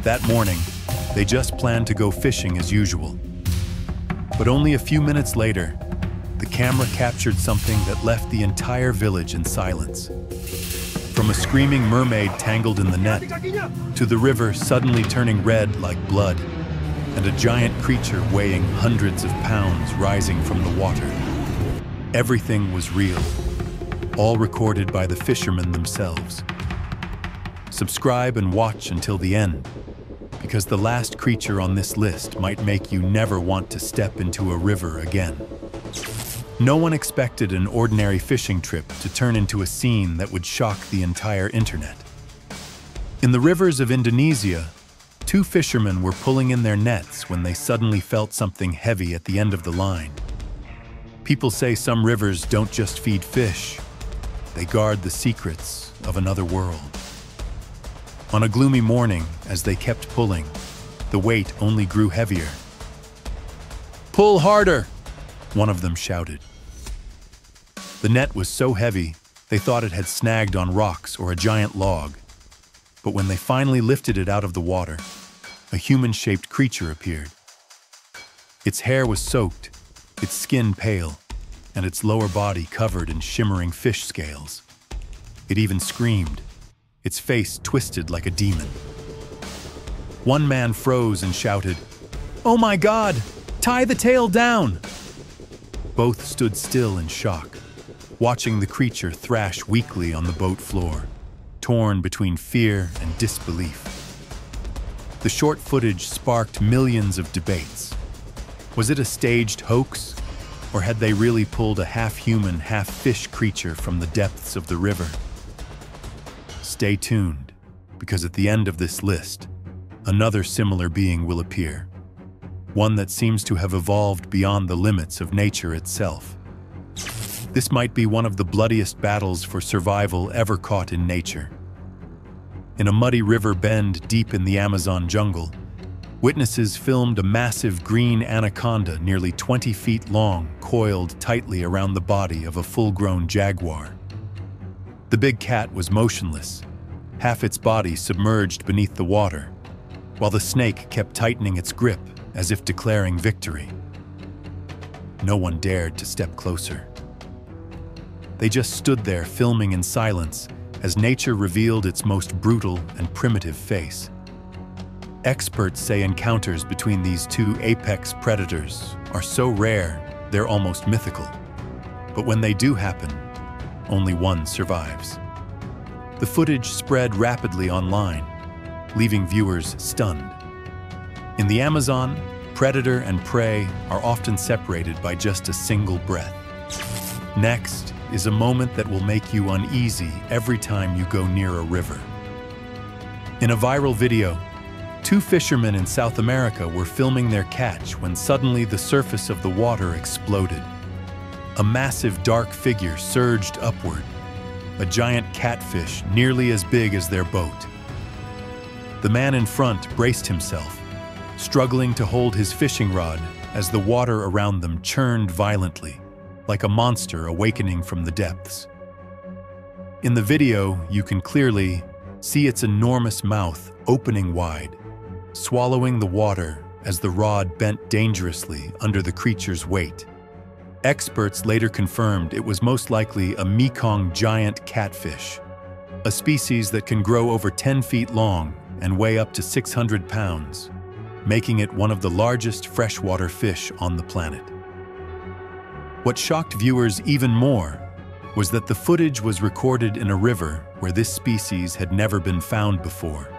That morning, they just planned to go fishing as usual. But only a few minutes later, the camera captured something that left the entire village in silence. From a screaming mermaid tangled in the net, to the river suddenly turning red like blood, and a giant creature weighing hundreds of pounds rising from the water. Everything was real, all recorded by the fishermen themselves. Subscribe and watch until the end, because the last creature on this list might make you never want to step into a river again. No one expected an ordinary fishing trip to turn into a scene that would shock the entire internet. In the rivers of Indonesia, two fishermen were pulling in their nets when they suddenly felt something heavy at the end of the line. People say some rivers don't just feed fish, they guard the secrets of another world. On a gloomy morning, as they kept pulling, the weight only grew heavier. "Pull harder!" one of them shouted. The net was so heavy, they thought it had snagged on rocks or a giant log. But when they finally lifted it out of the water, a human-shaped creature appeared. Its hair was soaked, its skin pale, and its lower body covered in shimmering fish scales. It even screamed, its face twisted like a demon. One man froze and shouted, "Oh my God! Tie the tail down!" Both stood still in shock, watching the creature thrash weakly on the boat floor, torn between fear and disbelief. The short footage sparked millions of debates. Was it a staged hoax, or had they really pulled a half-human, half-fish creature from the depths of the river? Stay tuned, because at the end of this list, another similar being will appear. One that seems to have evolved beyond the limits of nature itself. This might be one of the bloodiest battles for survival ever caught in nature. In a muddy river bend deep in the Amazon jungle, witnesses filmed a massive green anaconda nearly 20 feet long coiled tightly around the body of a full-grown jaguar. The big cat was motionless, half its body submerged beneath the water, while the snake kept tightening its grip as if declaring victory. No one dared to step closer. They just stood there filming in silence as nature revealed its most brutal and primitive face. Experts say encounters between these two apex predators are so rare they're almost mythical. But when they do happen, only one survives. The footage spread rapidly online, leaving viewers stunned. In the Amazon, predator and prey are often separated by just a single breath. Next is a moment that will make you uneasy every time you go near a river. In a viral video, two fishermen in South America were filming their catch when suddenly the surface of the water exploded. A massive dark figure surged upward, a giant catfish nearly as big as their boat. The man in front braced himself, struggling to hold his fishing rod as the water around them churned violently, like a monster awakening from the depths. In the video, you can clearly see its enormous mouth opening wide, swallowing the water as the rod bent dangerously under the creature's weight. Experts later confirmed it was most likely a Mekong giant catfish, a species that can grow over 10 feet long and weigh up to 600 pounds, making it one of the largest freshwater fish on the planet. What shocked viewers even more was that the footage was recorded in a river where this species had never been found before.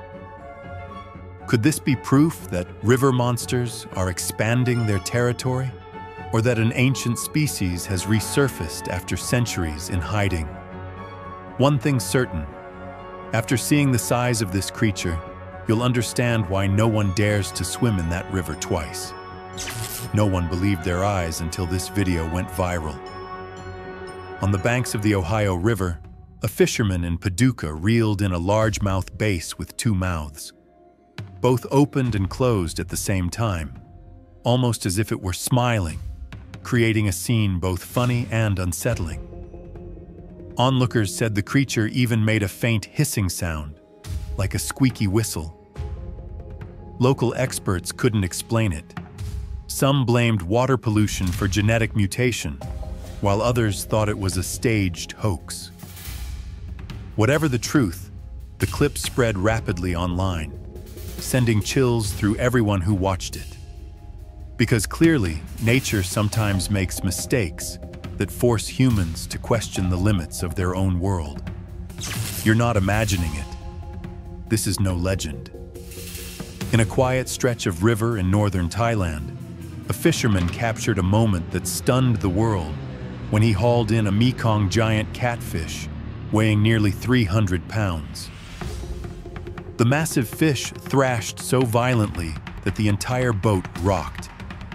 Could this be proof that river monsters are expanding their territory, or that an ancient species has resurfaced after centuries in hiding? One thing's certain: after seeing the size of this creature, you'll understand why no one dares to swim in that river twice. No one believed their eyes until this video went viral. On the banks of the Ohio River, a fisherman in Paducah reeled in a largemouth bass with two mouths. Both opened and closed at the same time, almost as if it were smiling, creating a scene both funny and unsettling. Onlookers said the creature even made a faint hissing sound, like a squeaky whistle. Local experts couldn't explain it. Some blamed water pollution for genetic mutation, while others thought it was a staged hoax. Whatever the truth, the clip spread rapidly online, sending chills through everyone who watched it. Because clearly, nature sometimes makes mistakes that force humans to question the limits of their own world. You're not imagining it. This is no legend. In a quiet stretch of river in northern Thailand, a fisherman captured a moment that stunned the world when he hauled in a Mekong giant catfish weighing nearly 300 pounds. The massive fish thrashed so violently that the entire boat rocked,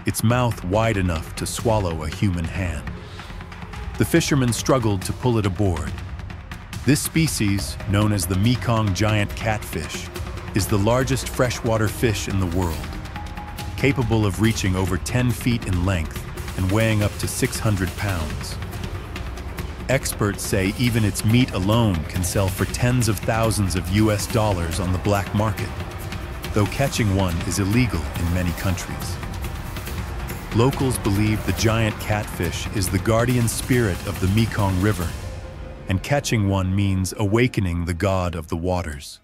its mouth wide enough to swallow a human hand. The fisherman struggled to pull it aboard. This species, known as the Mekong giant catfish, is the largest freshwater fish in the world, capable of reaching over 10 feet in length and weighing up to 600 pounds. Experts say even its meat alone can sell for tens of thousands of US dollars on the black market, though catching one is illegal in many countries. Locals believe the giant catfish is the guardian spirit of the Mekong River, and catching one means awakening the god of the waters.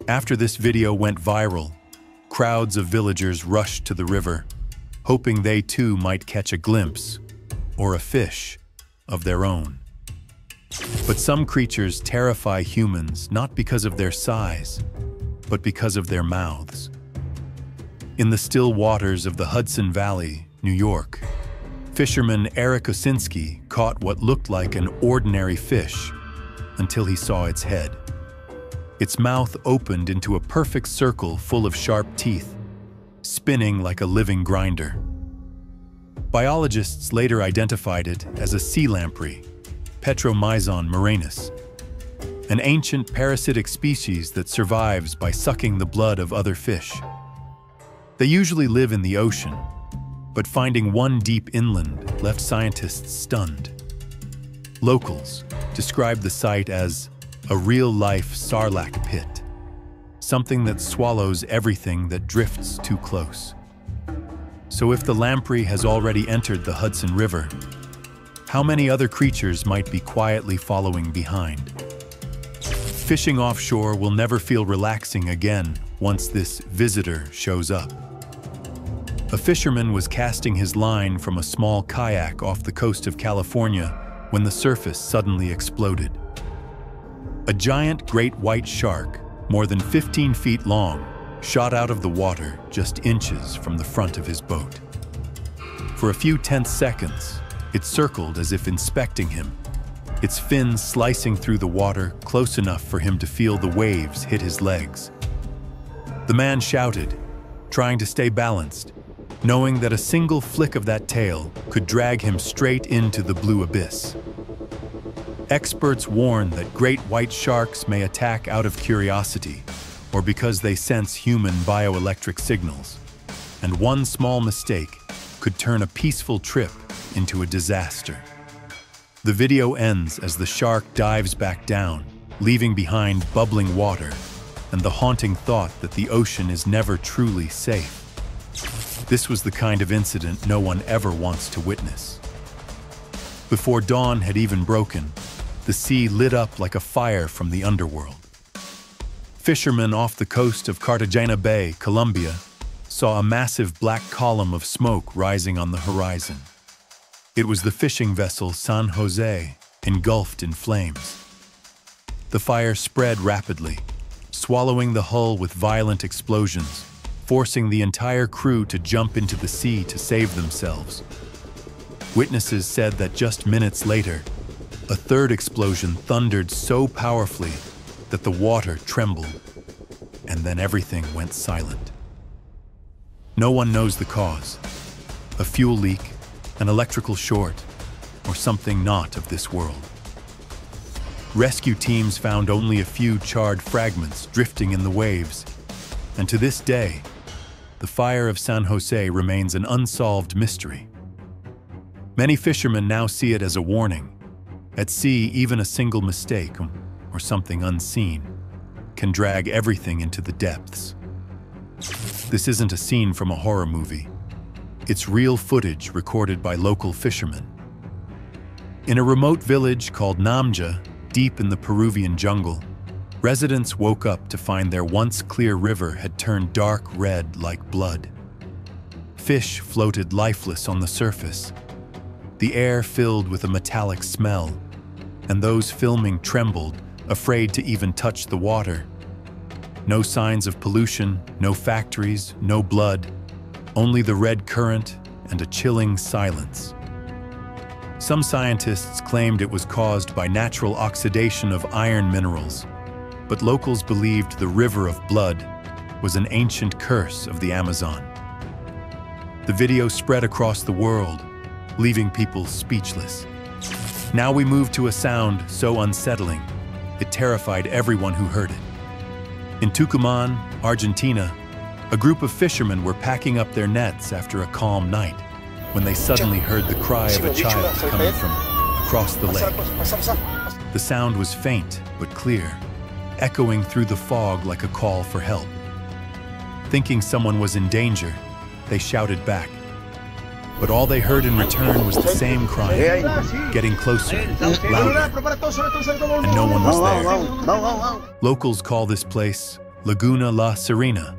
After this video went viral, crowds of villagers rushed to the river, hoping they too might catch a glimpse, or a fish, of their own. But some creatures terrify humans not because of their size, but because of their mouths. In the still waters of the Hudson Valley, New York, fisherman Eric Osinski caught what looked like an ordinary fish until he saw its head. Its mouth opened into a perfect circle full of sharp teeth, spinning like a living grinder. Biologists later identified it as a sea lamprey, Petromyzon murinus, an ancient parasitic species that survives by sucking the blood of other fish. They usually live in the ocean, but finding one deep inland left scientists stunned. Locals described the site as a real-life sarlacc pit, something that swallows everything that drifts too close. So if the lamprey has already entered the Hudson River, how many other creatures might be quietly following behind? Fishing offshore will never feel relaxing again once this visitor shows up. A fisherman was casting his line from a small kayak off the coast of California when the surface suddenly exploded. A giant great white shark, more than 15 feet long, shot out of the water just inches from the front of his boat. For a few tense seconds, it circled as if inspecting him, its fins slicing through the water close enough for him to feel the waves hit his legs. The man shouted, trying to stay balanced, knowing that a single flick of that tail could drag him straight into the blue abyss. Experts warn that great white sharks may attack out of curiosity or because they sense human bioelectric signals, and one small mistake could turn a peaceful trip into a disaster. The video ends as the shark dives back down, leaving behind bubbling water and the haunting thought that the ocean is never truly safe. This was the kind of incident no one ever wants to witness. Before dawn had even broken, the sea lit up like a fire from the underworld. Fishermen off the coast of Cartagena Bay, Colombia, saw a massive black column of smoke rising on the horizon. It was the fishing vessel San Jose, engulfed in flames. The fire spread rapidly, swallowing the hull with violent explosions, forcing the entire crew to jump into the sea to save themselves. Witnesses said that just minutes later, a third explosion thundered so powerfully that the water trembled, and then everything went silent. No one knows the cause: a fuel leak, an electrical short, or something not of this world. Rescue teams found only a few charred fragments drifting in the waves, and to this day, the fire of San Jose remains an unsolved mystery. Many fishermen now see it as a warning. At sea, even a single mistake, or something unseen, can drag everything into the depths. This isn't a scene from a horror movie. It's real footage recorded by local fishermen. In a remote village called Namja, deep in the Peruvian jungle, residents woke up to find their once clear river had turned dark red like blood. Fish floated lifeless on the surface, the air filled with a metallic smell, and those filming trembled, afraid to even touch the water. No signs of pollution, no factories, no blood, only the red current and a chilling silence. Some scientists claimed it was caused by natural oxidation of iron minerals, but locals believed the river of blood was an ancient curse of the Amazon. The video spread across the world, leaving people speechless. Now we move to a sound so unsettling, it terrified everyone who heard it. In Tucumán, Argentina, a group of fishermen were packing up their nets after a calm night when they suddenly heard the cry of a child coming from across the lake. The sound was faint but clear, echoing through the fog like a call for help. Thinking someone was in danger, they shouted back. But all they heard in return was the same crying, getting closer, louder, and no one was there. Locals call this place Laguna La Serena,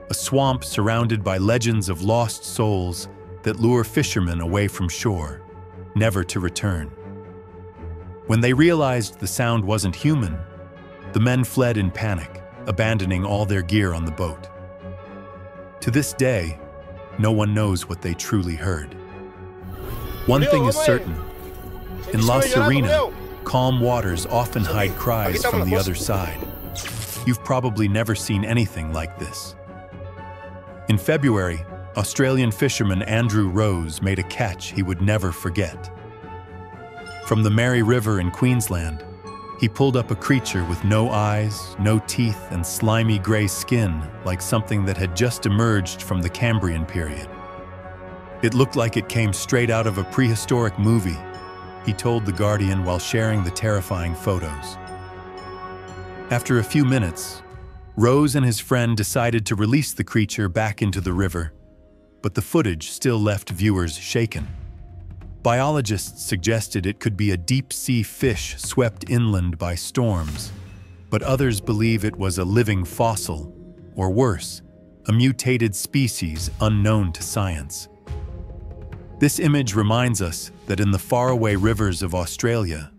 a swamp surrounded by legends of lost souls that lure fishermen away from shore, never to return. When they realized the sound wasn't human, the men fled in panic, abandoning all their gear on the boat. To this day, no one knows what they truly heard. One thing is certain. In La Serena, calm waters often hide cries from the other side. You've probably never seen anything like this. In February, Australian fisherman Andrew Rose made a catch he would never forget. From the Mary River in Queensland, he pulled up a creature with no eyes, no teeth, and slimy gray skin, like something that had just emerged from the Cambrian period. It looked like it came straight out of a prehistoric movie, he told The Guardian while sharing the terrifying photos. After a few minutes, Rose and his friend decided to release the creature back into the river, but the footage still left viewers shaken. Biologists suggested it could be a deep-sea fish swept inland by storms, but others believe it was a living fossil, or worse, a mutated species unknown to science. This image reminds us that in the faraway rivers of Australia,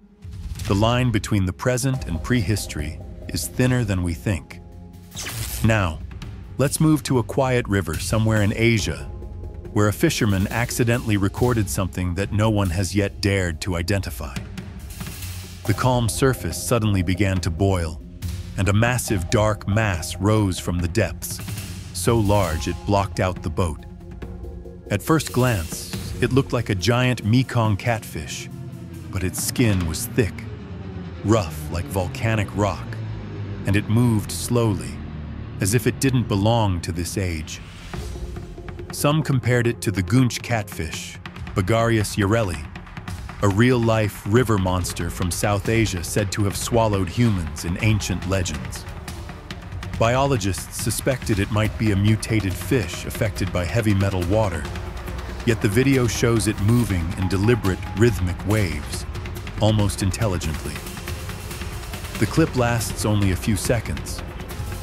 the line between the present and prehistory is thinner than we think. Now, let's move to a quiet river somewhere in Asia, where a fisherman accidentally recorded something that no one has yet dared to identify. The calm surface suddenly began to boil, and a massive dark mass rose from the depths, so large it blocked out the boat. At first glance, it looked like a giant Mekong catfish, but its skin was thick, rough like volcanic rock, and it moved slowly, as if it didn't belong to this age. Some compared it to the Goonch catfish, Bagarius yareli, a real-life river monster from South Asia said to have swallowed humans in ancient legends. Biologists suspected it might be a mutated fish affected by heavy metal water, yet the video shows it moving in deliberate, rhythmic waves, almost intelligently. The clip lasts only a few seconds,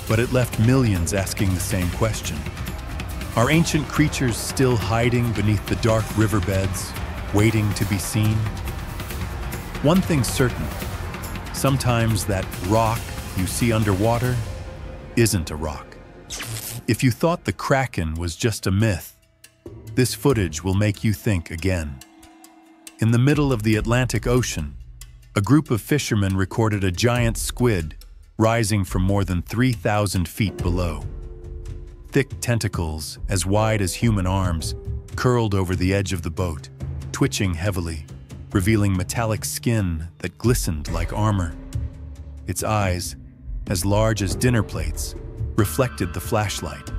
but it left millions asking the same question. Are ancient creatures still hiding beneath the dark riverbeds, waiting to be seen? One thing's certain, sometimes that rock you see underwater isn't a rock. If you thought the Kraken was just a myth, this footage will make you think again. In the middle of the Atlantic Ocean, a group of fishermen recorded a giant squid rising from more than 3,000 feet below. Thick tentacles, as wide as human arms, curled over the edge of the boat, twitching heavily, revealing metallic skin that glistened like armor. Its eyes, as large as dinner plates, reflected the flashlight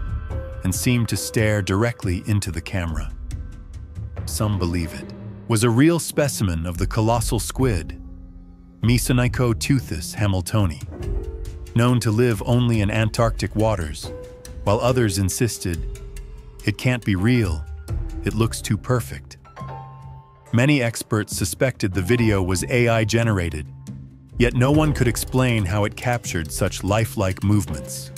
and seemed to stare directly into the camera. Some believe it was a real specimen of the colossal squid, Misonico hamiltoni. Known to live only in Antarctic waters, while others insisted, "It can't be real, it looks too perfect." Many experts suspected the video was AI generated, yet no one could explain how it captured such lifelike movements,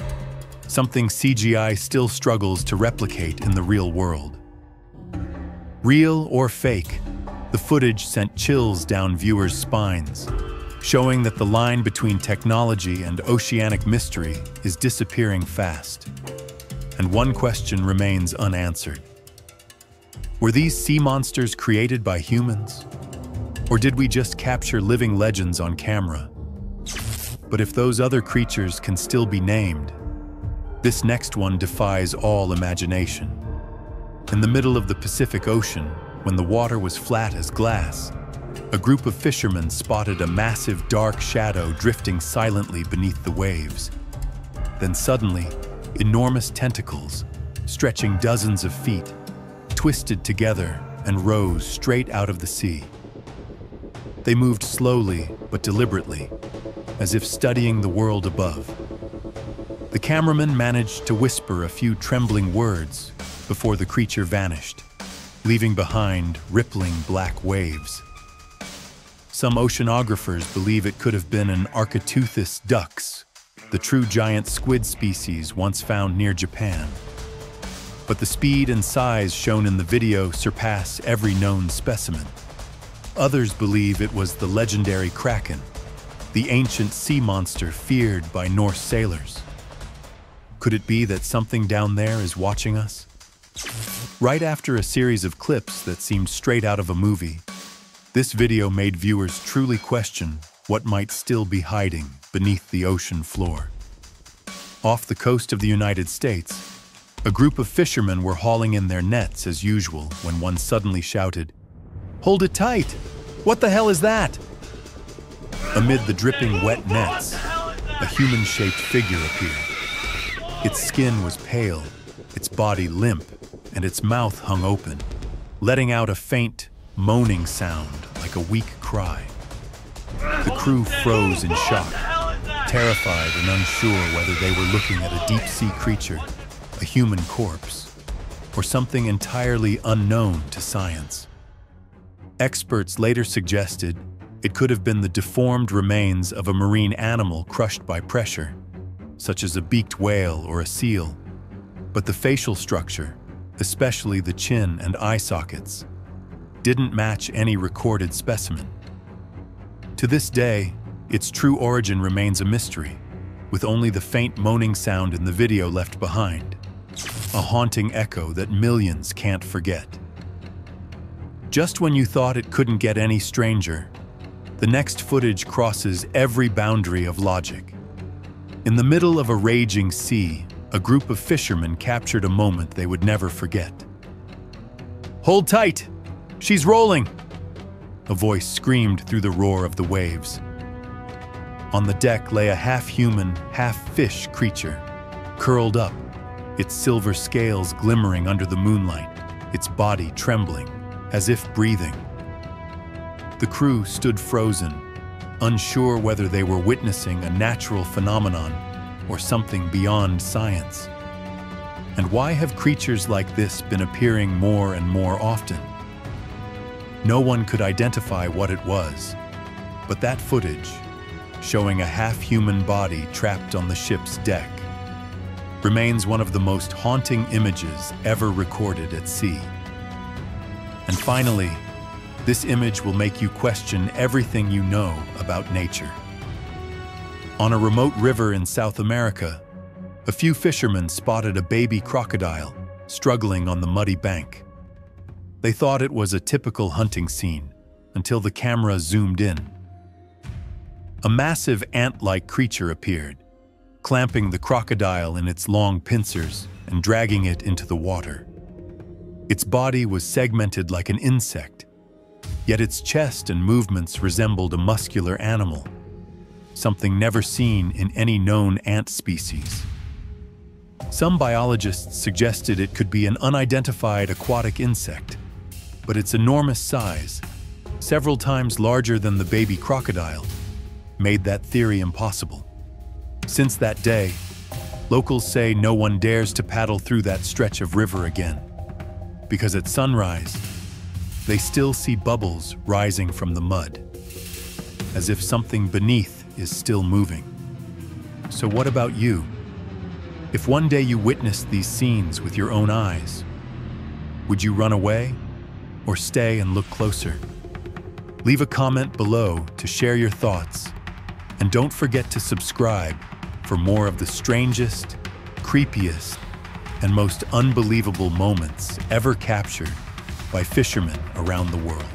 something CGI still struggles to replicate in the real world. Real or fake, the footage sent chills down viewers' spines, showing that the line between technology and oceanic mystery is disappearing fast. And one question remains unanswered. Were these sea monsters created by humans? Or did we just capture living legends on camera? But if those other creatures can still be named, this next one defies all imagination. In the middle of the Pacific Ocean, when the water was flat as glass, a group of fishermen spotted a massive dark shadow drifting silently beneath the waves. Then suddenly, enormous tentacles, stretching dozens of feet, twisted together and rose straight out of the sea. They moved slowly but deliberately, as if studying the world above. The cameraman managed to whisper a few trembling words before the creature vanished, leaving behind rippling black waves. Some oceanographers believe it could have been an Architeuthis dux, the true giant squid species once found near Japan. But the speed and size shown in the video surpass every known specimen. Others believe it was the legendary kraken, the ancient sea monster feared by Norse sailors. Could it be that something down there is watching us? Right after a series of clips that seemed straight out of a movie, this video made viewers truly question what might still be hiding beneath the ocean floor. Off the coast of the United States, a group of fishermen were hauling in their nets as usual when one suddenly shouted, "Hold it tight! What the hell is that?" Amid the dripping wet nets, a human-shaped figure appeared. Its skin was pale, its body limp, and its mouth hung open, letting out a faint, moaning sound like a weak cry. The crew froze in shock, terrified and unsure whether they were looking at a deep-sea creature, a human corpse, or something entirely unknown to science. Experts later suggested it could have been the deformed remains of a marine animal crushed by pressure, such as a beaked whale or a seal. But the facial structure, especially the chin and eye sockets, didn't match any recorded specimen. To this day, its true origin remains a mystery, with only the faint moaning sound in the video left behind, a haunting echo that millions can't forget. Just when you thought it couldn't get any stranger, the next footage crosses every boundary of logic. In the middle of a raging sea, a group of fishermen captured a moment they would never forget. "Hold tight! She's rolling!" a voice screamed through the roar of the waves. On the deck lay a half-human, half-fish creature, curled up, its silver scales glimmering under the moonlight, its body trembling, as if breathing. The crew stood frozen, unsure whether they were witnessing a natural phenomenon or something beyond science. And why have creatures like this been appearing more and more often? No one could identify what it was, but that footage, showing a half-human body trapped on the ship's deck, remains one of the most haunting images ever recorded at sea. And finally, this image will make you question everything you know about nature. On a remote river in South America, a few fishermen spotted a baby crocodile struggling on the muddy bank. They thought it was a typical hunting scene until the camera zoomed in. A massive ant-like creature appeared, clamping the crocodile in its long pincers and dragging it into the water. Its body was segmented like an insect, yet its chest and movements resembled a muscular animal, something never seen in any known ant species. Some biologists suggested it could be an unidentified aquatic insect, but its enormous size, several times larger than the baby crocodile, made that theory impossible. Since that day, Locals say no one dares to paddle through that stretch of river again, because at sunrise, they still see bubbles rising from the mud, as if something beneath is still moving. So what about you? If one day you witnessed these scenes with your own eyes, would you run away or stay and look closer? Leave a comment below to share your thoughts, and don't forget to subscribe for more of the strangest, creepiest, and most unbelievable moments ever captured by fishermen around the world.